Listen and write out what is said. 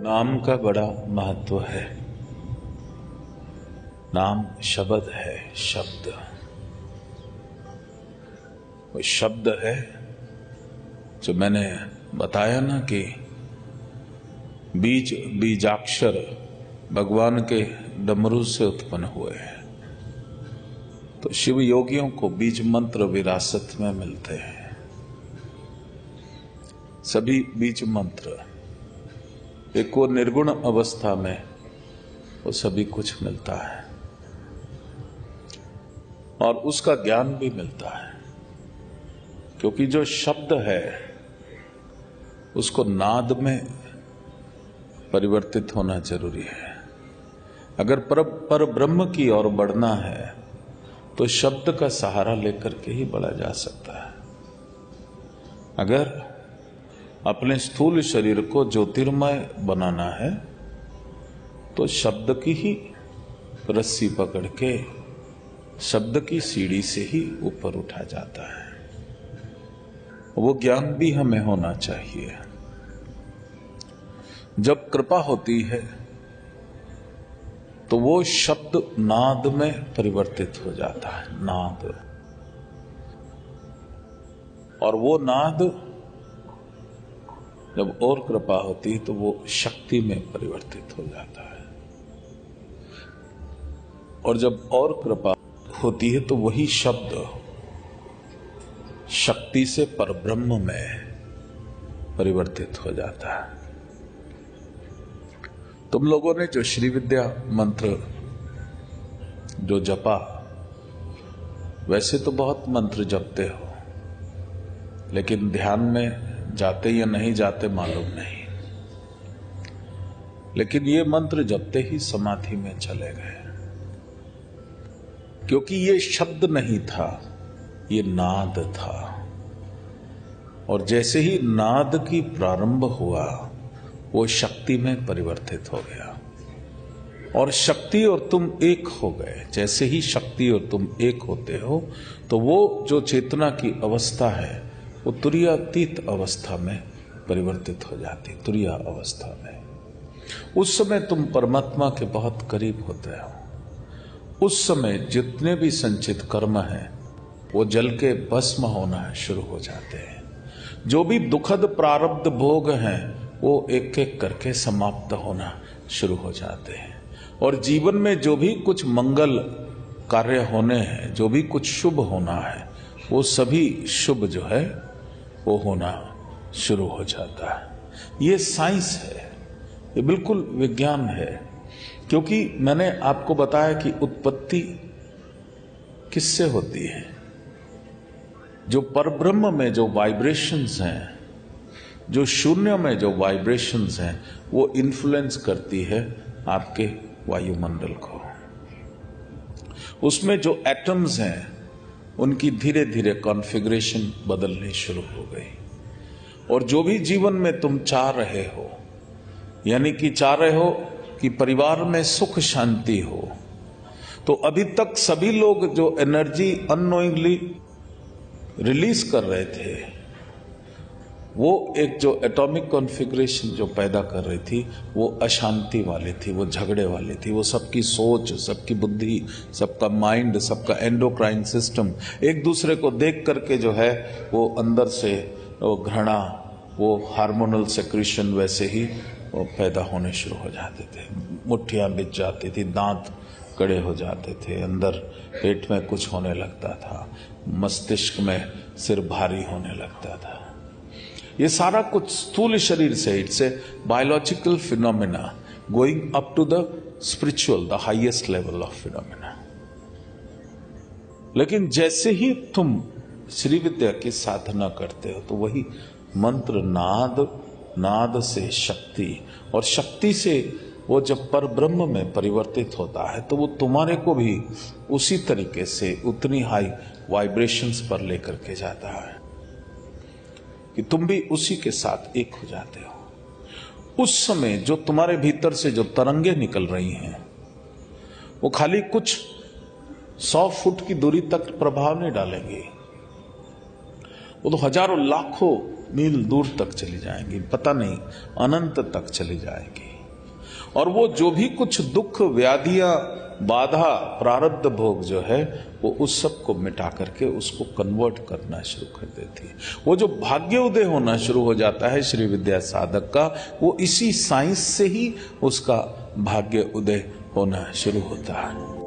नाम का बड़ा महत्व है। नाम शब्द है। शब्द वो शब्द है जो मैंने बताया ना कि बीजाक्षर भगवान के डमरू से उत्पन्न हुए हैं। तो शिव योगियों को बीज मंत्र विरासत में मिलते हैं। सभी बीज मंत्र एक वो निर्गुण अवस्था में वो सभी कुछ मिलता है और उसका ज्ञान भी मिलता है, क्योंकि जो शब्द है उसको नाद में परिवर्तित होना जरूरी है। अगर पर ब्रह्म की ओर बढ़ना है तो शब्द का सहारा लेकर के ही बढ़ा जा सकता है। अगर अपने स्थूल शरीर को ज्योतिर्मय बनाना है तो शब्द की ही रस्सी पकड़ के शब्द की सीढ़ी से ही ऊपर उठा जाता है। वो ज्ञान भी हमें होना चाहिए। जब कृपा होती है तो वो शब्द नाद में परिवर्तित हो जाता है। नाद, और वो नाद जब और कृपा होती है तो वो शक्ति में परिवर्तित हो जाता है, और जब और कृपा होती है तो वही शब्द शक्ति से परब्रह्म में परिवर्तित हो जाता है। तुम लोगों ने जो श्री विद्या मंत्र जो जपा, वैसे तो बहुत मंत्र जपते हो, लेकिन ध्यान में जाते या नहीं जाते मालूम नहीं। लेकिन ये मंत्र जपते ही समाधि में चले गए, क्योंकि ये शब्द नहीं था, ये नाद था। और जैसे ही नाद की प्रारंभ हुआ वो शक्ति में परिवर्तित हो गया, और शक्ति और तुम एक हो गए। जैसे ही शक्ति और तुम एक होते हो तो वो जो चेतना की अवस्था है वो तुरीयातीत अवस्था में परिवर्तित हो जाती। तुरीया अवस्था में उस समय तुम परमात्मा के बहुत करीब होते हो। उस समय जितने भी संचित कर्म हैं वो जल के भस्म होना शुरू हो जाते हैं। जो भी दुखद प्रारब्ध भोग हैं वो एक एक करके समाप्त होना शुरू हो जाते हैं, और जीवन में जो भी कुछ मंगल कार्य होने हैं, जो भी कुछ शुभ होना है, वो सभी शुभ जो है वो होना शुरू हो जाता है। ये साइंस है, ये बिल्कुल विज्ञान है। क्योंकि मैंने आपको बताया कि उत्पत्ति किससे होती है। जो परब्रह्म में जो वाइब्रेशंस हैं, जो शून्य में जो वाइब्रेशंस हैं, वो इन्फ्लुएंस करती है आपके वायुमंडल को। उसमें जो एटम्स हैं उनकी धीरे धीरे कॉन्फ़िगरेशन बदलनी शुरू हो गई। और जो भी जीवन में तुम चाह रहे हो, यानी कि चाह रहे हो कि परिवार में सुख शांति हो, तो अभी तक सभी लोग जो एनर्जी अननोइंगली रिलीज कर रहे थे, वो एक जो एटॉमिक कॉन्फ़िगरेशन जो पैदा कर रही थी वो अशांति वाली थी, वो झगड़े वाली थी। वो सबकी सोच, सबकी बुद्धि, सबका माइंड, सबका एंडोक्राइन सिस्टम एक दूसरे को देख करके जो है वो अंदर से वो घृणा, वो हार्मोनल सेक्रेशन वैसे ही वो पैदा होने शुरू हो जाते थे। मुट्ठियाँ बिछ जाती थी, दांत कड़े हो जाते थे, अंदर पेट में कुछ होने लगता था, मस्तिष्क में सिर भारी होने लगता था। ये सारा कुछ स्थूल शरीर से, it's a biological phenomena going up to the spiritual, the highest level of phenomena. लेकिन जैसे ही तुम श्री विद्या की साधना करते हो तो वही मंत्र नाद, नाद से शक्ति, और शक्ति से वो जब पर ब्रह्म में परिवर्तित होता है तो वो तुम्हारे को भी उसी तरीके से उतनी हाई वाइब्रेशंस पर लेकर के जाता है कि तुम भी उसी के साथ एक हो जाते हो। उस समय जो तुम्हारे भीतर से जो तरंगे निकल रही हैं वो खाली कुछ 100 फुट की दूरी तक प्रभाव नहीं डालेंगी, वो तो हजारों लाखों मील दूर तक चली जाएंगी, पता नहीं अनंत तक चली जाएंगी। और वो जो भी कुछ दुख, व्याधियां, बाधा, प्रारब्ध भोग जो है वो उस सब को मिटा करके उसको कन्वर्ट करना शुरू कर देती है। वो जो भाग्य उदय होना शुरू हो जाता है श्री विद्या साधक का, वो इसी साइंस से ही उसका भाग्य उदय होना शुरू होता है।